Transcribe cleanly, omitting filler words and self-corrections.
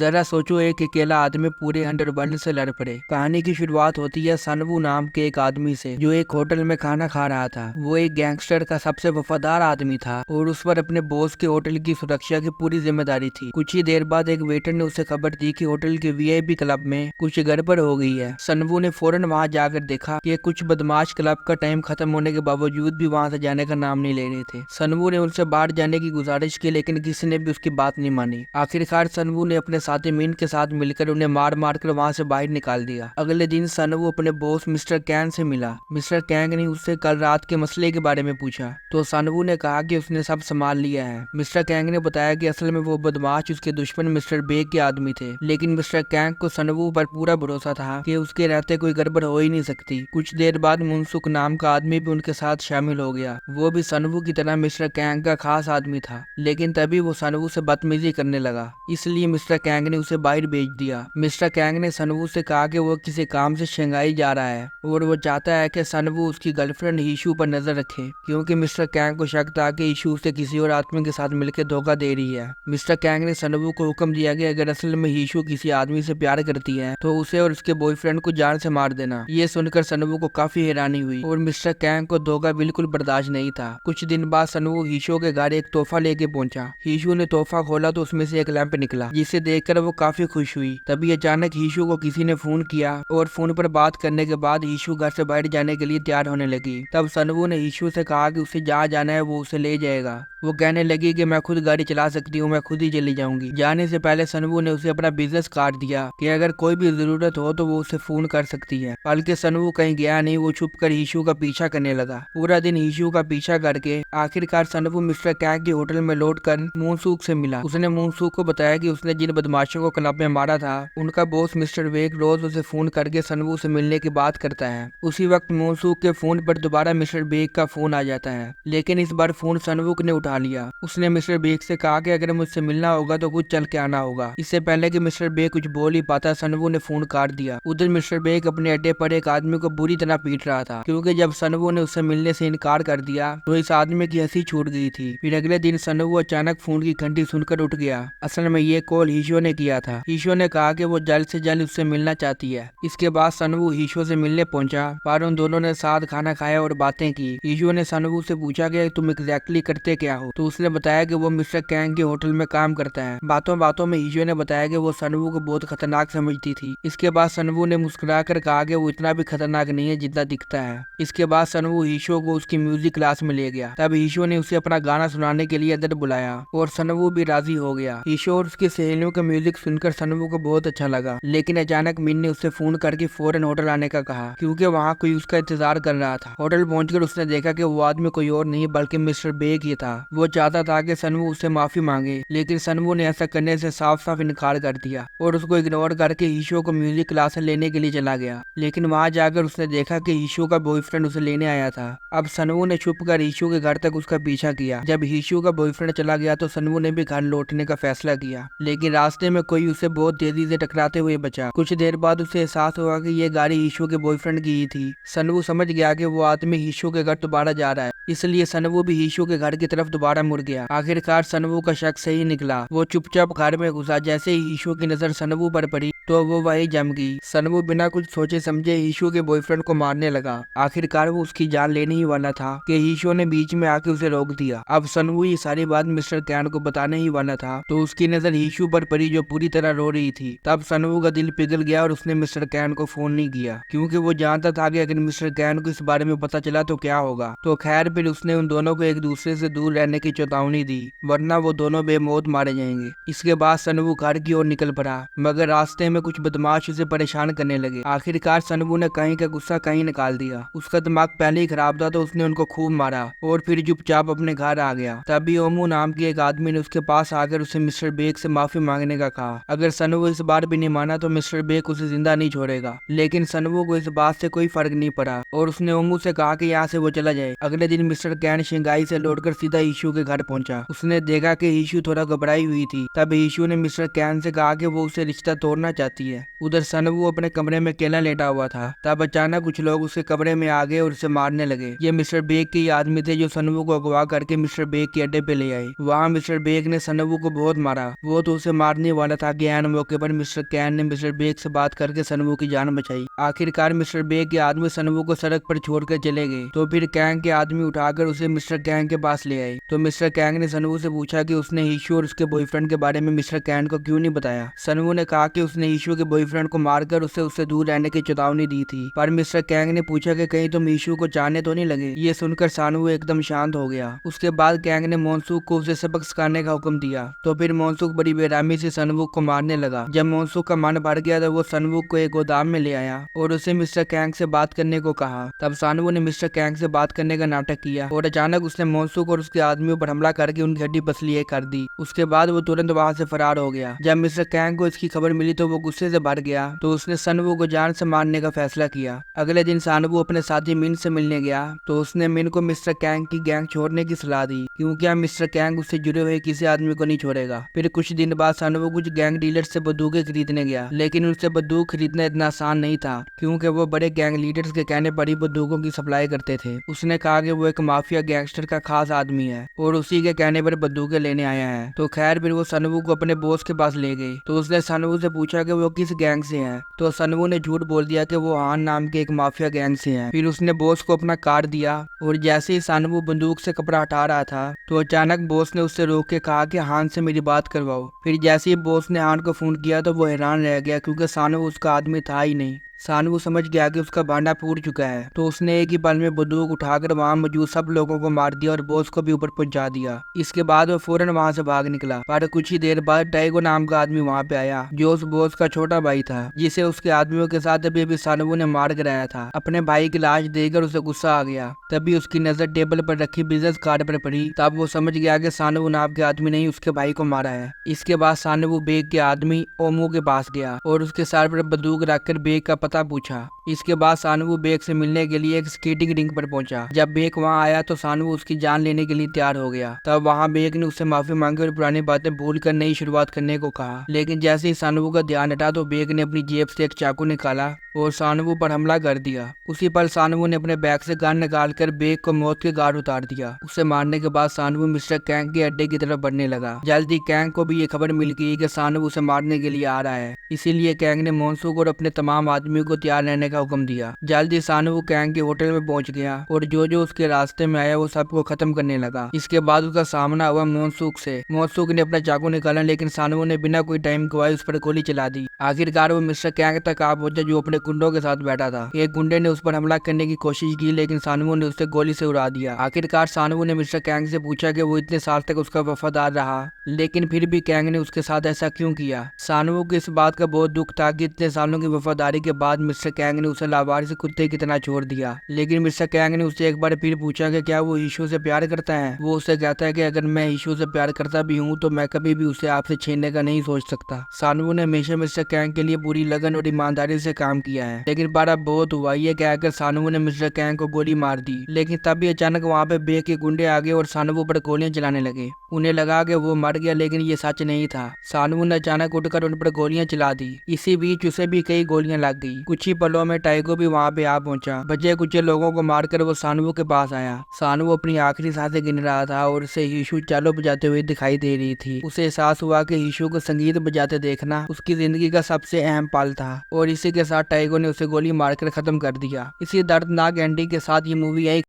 जरा सोचो, एक अकेला आदमी पूरे अंडरवर्ल्ड से लड़ पड़े। कहानी की शुरुआत होती है सनवू नाम के एक आदमी से, जो एक होटल में खाना खा रहा था। वो एक गैंगस्टर का सबसे वफादार आदमी था और उस पर अपने बॉस के होटल की सुरक्षा की पूरी जिम्मेदारी थी। कुछ ही देर बाद एक वेटर ने उसे खबर दी कि होटल के वीआईपी क्लब में कुछ गड़बड़ हो गई है। सनवू ने फौरन वहां जाकर देखा कि कुछ बदमाश क्लब का टाइम खत्म होने के बावजूद भी वहां से जाने का नाम नहीं ले रहे थे। सनवू ने उनसे बाहर जाने की गुजारिश की, लेकिन किसी ने भी उसकी बात नहीं मानी। आखिरकार सनवू ने अपने साथी मीन के साथ मिलकर उन्हें मार मार कर वहां से बाहर निकाल दिया। अगले दिन सनवू अपने बॉस मिस्टर कैंग से मिला। मिस्टर कैंग ने उससे कल रात के मसले के बारे में पूछा तो सनवू ने कहा कि उसने सब संभाल लिया है। मिस्टर कैंग ने बताया कि असल में वो बदमाश उसके दुश्मन मिस्टर बेग के आदमी थे, लेकिन मिस्टर कैंग को सनवू पर पूरा भरोसा था कि उसके रहते कोई गड़बड़ हो ही नहीं सकती। कुछ देर बाद मुनसुक नाम का आदमी भी उनके साथ शामिल हो गया। वो भी सनवू की तरह मिस्टर कैंग का खास आदमी था, लेकिन तभी वो सनवू से बदतमीजी करने लगा, इसलिए मिस्टर कैंग ने उसे बाहर भेज दिया। मिस्टर कैंग ने सनवू से कहा कि वो किसी काम से शंघाई जा रहा है और वो चाहता है कि सनवू उसकी गर्लफ्रेंड हीशु पर नजर रखे, क्योंकि मिस्टर कैंग को शक था कि हीशु उसे किसी और आदमी के साथ मिलकर धोखा दे रही है। मिस्टर कैंग ने सनवू को हुक्म दिया कि अगर असल में हीशु किसी आदमी से प्यार करती है तो उसे और उसके बॉयफ्रेंड को जान से मार देना। ये सुनकर सनवू को काफी हैरानी हुई और मिस्टर कैंग को धोखा बिल्कुल बर्दाश्त नहीं था। कुछ दिन बाद सनवू हीशु के घर एक तोहफा लेके पहुंचा। हीशु ने तोहफा खोला तो उसमें से एक लैंप निकला, जिसे देखकर वो काफी खुश हुई। तभी अचानक हीशु को किसी ने फोन किया और फोन पर बात करने के बाद हीशु घर से बाहर जाने के लिए तैयार होने लगी। तब सनवू ने हीशु से कहा कि उसे जहाँ जाना है वो उसे ले जाएगा। वो कहने लगी कि मैं खुद गाड़ी चला सकती हूँ, मैं खुद ही चली जाऊंगी। जाने से पहले सनवू ने उसे अपना बिजनेस कार्ड दिया कि अगर कोई भी जरूरत हो तो वो उसे फोन कर सकती है। बल्कि सनवू कहीं गया नहीं, वो छुप कर हीशु का पीछा करने लगा। पूरा दिन हीशु का पीछा करके आखिरकार सनवू मिस्टर कैंग के होटल में लौट कर मूनसूक से मिला। उसने मूनसूक को बताया कि उसने जिन बदमाशों को क्लब में मारा था उनका बॉस मिस्टर वेग रोज उसे फोन करके सनवू से मिलने की बात करता है। उसी वक्त मूनसूक के फोन पर दोबारा मिस्टर बेग का फोन आ जाता है, लेकिन इस बार फोन सनवू ने उठा लिया। उसने मिस्टर बेग से कहा कि अगर मुझसे मिलना होगा तो खुद चल के आना होगा। इससे पहले कि मिस्टर बेग कुछ बोल ही पाता सनवू ने फोन काट दिया। उधर मिस्टर बेग अपने अड्डे पर एक आदमी को बुरी तरह पीट रहा था, क्योंकि जब सनवू ने उससे मिलने से इनकार कर दिया तो इस आदमी की हंसी छूट गई थी। फिर अगले दिन सनवू अचानक फोन की घंटी सुनकर उठ गया। असल में ये कॉल हीशो ने किया था। हीशो ने कहा कि वो जल्द से जल्द उससे मिलना चाहती है। इसके बाद सनवू हीशो से मिलने पहुंचा, पर उन दोनों ने साथ खाना खाया और बातें की। हीशो ने सनवू से पूछा कि तुम एग्जैक्टली करते क्या हो, तो उसने बताया कि वो मिस्टर कैंग के होटल में काम करता है। बातों बातों में हीशो ने बताया कि वो सनवू को बहुत खतरनाक समझती थी। इसके बाद सनवू ने मुस्कुराकर कहा कि वो इतना भी खतरनाक नहीं है जितना दिखता है। इसके बाद सनवू हीशो को उसकी म्यूजिक क्लास में ले गया। तब हीशो ने उसे अपना गाना सुनाने के लिए अंदर बुलाया और सनवू भी राजी हो गया। हीशो और उसकी सहेलियों का म्यूजिक सुनकर सनवू को बहुत अच्छा लगा, लेकिन अचानक मिन ने उससे फोन करके फौरन होटल आने का कहा, क्योंकि वहाँ कोई उसका इंतजार कर रहा था। होटल पहुंचकर उसने देखा कि वो आदमी कोई और नहीं बल्कि मिस्टर बेग ही था। वो चाहता था कि सनवू उससे माफी मांगे, लेकिन सनवू ने ऐसा करने से साफ साफ इनकार कर दिया और उसको इग्नोर करके हीशो को म्यूजिक क्लास लेने के लिए चला गया। लेकिन वहाँ जाकर उसने देखा कि हीशो का बॉयफ्रेंड उसे लेने आया था। अब सनवू ने छुप कर हीशो के घर तक उसका पीछा किया। जब हीशो का बॉयफ्रेंड चला गया तो सनवू ने भी घर लौटने का फैसला किया, लेकिन रास्ते में कोई उसे बहुत तेजी से टकराते हुए बचा। कुछ देर बाद उसे एहसास हुआ कि ये गाड़ी हीशो के बॉयफ्रेंड की ही थी। सनवू समझ गया कि वो आदमी हीशो के घर दोबारा जा रहा है, इसलिए सनवू भी हीशो के घर की तरफ दोबारा मुड़ गया। आखिरकार सनवू का शक सही निकला। वो चुपचाप घर में घुसा। जैसे ही हीशो की नजर सनवू पर पड़ी तो वो वही जम गई। सनवू बिना कुछ सोचे समझे हीशो के बॉयफ्रेंड को मारने लगा। आखिरकार वो उसकी जान लेने ही वाला था कि हीशो ने बीच में आके उसे रोक दिया। अब सनवू ये सारी बात मिस्टर कैन को बताने ही वाला था तो उसकी नजर हीशो पर पड़ी, जो पूरी तरह रो रही थी। तब सनवू का दिल पिघल गया और उसने मिस्टर कैन को फोन नहीं किया, क्योंकि वो जानता था कि अगर मिस्टर कैन को इस बारे में पता चला तो क्या होगा। तो खैर फिर उसने उन दोनों को एक दूसरे से दूर रहने की चेतावनी दी, वरना वो दोनों बेमौत मारे जाएंगे। इसके बाद सनवू घर की ओर निकल पड़ा, मगर रास्ते में कुछ बदमाश उसे परेशान करने लगे। आखिरकार सनवू ने कहीं का गुस्सा कहीं निकाल दिया। उसका दिमाग पहले ही खराब था तो उसने उनको खूब मारा और फिर चुपचाप अपने घर आ गया। तभी ओमू नाम के एक आदमी ने उसके पास आकर उसे मिस्टर बेग से माफी मांगने का कहा। अगर सनवू इस बार भी नहीं माना तो मिस्टर बेग उसे जिंदा नहीं छोड़ेगा, लेकिन सनवू को इस बात से कोई फर्क नहीं पड़ा और उसने ओमू से कहा कि यहाँ से वो चला जाए। अगले दिन मिस्टर कैन शंघाई से लौटकर सीधा हीशु के घर पहुंचा। उसने देखा कि हीशु थोड़ा घबराई हुई थी। तब हीशु ने मिस्टर कैन से कहा कि वो उसे रिश्ता तोड़ना जाती है। उधर सनवू अपने कमरे में अकेला लेटा हुआ था। तब अचानक कुछ लोग उसके कमरे में आ गए और उसे मारने लगे। ये मिस्टर बेग के ही आदमी थे जो सनवू को अगवा करके मिस्टर बेग के अड्डे पे ले आए। वहाँ मिस्टर बेग ने सनवू को बहुत मारा। वो तो उसे मारने वाला था कि ऐन मौके पर मिस्टर कैन ने मिस्टर बेग से बात करके सनवू की जान बचाई। आखिरकार मिस्टर बेग के आदमी सनवू को सड़क पर छोड़कर चले गए। तो फिर कैंग के आदमी उठाकर उसे मिस्टर कैंग के पास ले आए। तो मिस्टर कैंग ने सनवू से पूछा कि उसने ईशू और उसके बॉयफ्रेंड के बारे में मिस्टर कैंग को क्यों नहीं बताया। सनवू ने कहा कि उसने ईशू के बॉयफ्रेंड को मारकर उससे दूर रहने की चेतावनी दी थी। पर मिस्टर कैंग ने पूछा कि कहीं तुम ईशू को चाहने तो नहीं लगे। ये सुनकर सनवू एकदम शांत हो गया। उसके बाद कैंग ने मोनसूक को उसे सबक सिखाने का हुक्म दिया। तो फिर मोनसूक बड़ी बेरामी से सनवू को मारने लगा। जब मोनसूक का मन भर गया तो वो सनवू को एक गोदाम में ले आया और उसे मिस्टर कैंग से बात करने को कहा। तब सनवू ने मिस्टर कैंग से बात करने का नाटक किया और अचानक उसने मोनसूक और उसके आदमियों पर हमला करके उनकी हड्डी पसली कर दी। उसके बाद वो तुरंत वहाँ से फरार हो गया। जब मिस्टर कैंग को इसकी खबर मिली तो वो गुस्से से भर गया। तो उसने सनवू को जान से मारने का फैसला किया। अगले दिन सनवू अपने साथी मिन से मिलने गया। तो उसने मिन को मिस्टर कैंग की गैंग छोड़ने की सलाह दी, क्योंकि अब मिस्टर कैंग उससे जुड़े हुए किसी आदमी को नहीं छोड़ेगा। फिर कुछ दिन बाद सनवू कुछ गैंग डीलर से बंदूकें खरीदने गया, लेकिन उनसे बंदूक खरीदना इतना आसान नहीं था, क्योंकि वो बड़े गैंग लीडर्स के कहने पर ही बंदूकों की सप्लाई करते थे। उसने कहा कि वो एक माफिया गैंगस्टर का खास आदमी है और उसी के कहने पर बंदूकें लेने आया है। तो खैर फिर वो सनवू को अपने बॉस के पास ले गए। तो उसने सनवू से पूछा कि वो किस गैंग से है। तो सनवू ने झूठ बोल दिया कि वो हान नाम के एक माफिया गैंग से है। फिर उसने बॉस को अपना कार्ड दिया और जैसे ही सनवू बंदूक से कपड़ा हटा रहा था तो अचानक बॉस ने उससे रोक के कहा कि हान से मेरी बात करवाओ। फिर जैसे ही बॉस ने हान को फोन किया तो वो हैरान रह गया, क्योंकि सनवू उसका आदमी था ही नहीं। सनवू समझ गया कि उसका भांडा फूट चुका है। तो उसने एक ही पल में बंदूक उठाकर वहां मौजूद सब लोगों को मार दिया और बॉस को भी ऊपर पहुंचा दिया। इसके बाद वो फौरन वहां से भाग निकला। पर कुछ ही देर बाद टाइगो नाम का आदमी वहां पे आया, जो उस बॉस का छोटा भाई था, जिसे उसके आदमियों के साथ अभी सनवू ने मार गिराया था। अपने भाई की लाश देखकर उसे गुस्सा आ गया। तभी उसकी नजर टेबल पर रखी बिजनेस कार्ड पर पड़ी। तब वो समझ गया कि सनवू नाम के आदमी ने ही उसके भाई को मारा है। इसके बाद सनवू बेग के आदमी ओमू के पास गया और उसके सर पर बंदूक रखकर बेग का पता पूछा। इसके बाद सनवू बेग से मिलने के लिए एक स्केटिंग रिंग पर पहुंचा। जब बेग वहां आया तो सनवू उसकी जान लेने के लिए तैयार हो गया। तब वहां बेग ने उससे माफी मांगी और पुरानी बातें भूल कर नई शुरुआत करने को कहा। लेकिन जैसे ही सनवू का ध्यान हटा तो बेग ने अपनी जेब से एक चाकू निकाला और सनवू पर हमला कर दिया। उसी पल सनवू ने अपने बैग से गन निकालकर बेग को मौत के घाट उतार दिया। उसे मारने के बाद सनवू मिस्टर कैंग के अड्डे की तरफ बढ़ने लगा। जल्दी कैंग को भी ये खबर मिल गई कि सनवू उसे मारने के लिए आ रहा है। इसीलिए कैंग ने मोनसूक और अपने तमाम आदमियों को तैयार रहने का हुक्म दिया। जल्दी सनवू कैंग के होटल में पहुंच गया और जो जो उसके रास्ते में आया वो सबको खत्म करने लगा। इसके बाद उसका सामना हुआ मोनसूक से। मोनसूक ने अपना चाकू निकाला, लेकिन सनवू ने बिना कोई टाइम गवाए उस पर गोली चला दी। आखिरकार वो मिस्टर कैंग तक आ पहुंचा, जो अपने गुंडों के साथ बैठा था। एक गुंडे ने उस पर हमला करने की कोशिश की, लेकिन सनवू ने उसे गोली से उड़ा दिया। आखिरकार सनवू ने मिस्टर कैंग से पूछा कि वो इतने साल तक उसका वफादार रहा, लेकिन फिर भी कैंग ने उसके साथ ऐसा क्यों किया। सनवू को इस बात का बहुत दुख था कि इतने सालों की वफादारी के बाद मिस्टर कैंग ने उसे लावारिस कुत्ते की तरह छोड़ दिया। लेकिन मिस्टर कैंग ने उससे एक बार फिर पूछा कि क्या वो ईशू से प्यार करता है। वो उससे कहता है कि अगर मैं ईशू से प्यार करता भी हूँ तो मैं कभी भी उसे आपसे छीनने का नहीं सोच सकता। सनवू ने हमेशा मिस्टर कैंग के लिए पूरी लगन और ईमानदारी से काम किया है, लेकिन बड़ा बहुत हुआ। ये कहकर सनवू ने मिस्टर कैंग को गोली मार दी। लेकिन तभी अचानक वहाँ पे बेग के गुंडे आ गए और सनवू पर गोलियां चलाने लगे। उन्हें लगा कि वो मर गया, लेकिन ये सच नहीं था। सनवू ने अचानक उठकर उन पर गोलियां चला दी। इसी बीच उसे भी कई गोलियां लग गई। कुछ ही पलों में टाइगो भी वहाँ पे आ पहुंचा। बचे कुछ लोगों को मारकर वो सनवू के पास आया। सनवू अपनी आखिरी सांसें गिन रहा था और उसे हीशु चालो बजाते हुए दिखाई दे रही थी। उसे एहसास हुआ कि हीशु को संगीत बजाते देखना उसकी जिंदगी का सबसे अहम पल था। और इसी के साथ टाइगो ने उसे गोली मारकर खत्म कर दिया। इसी दर्दनाक एंडिंग के साथ ये मूवी यही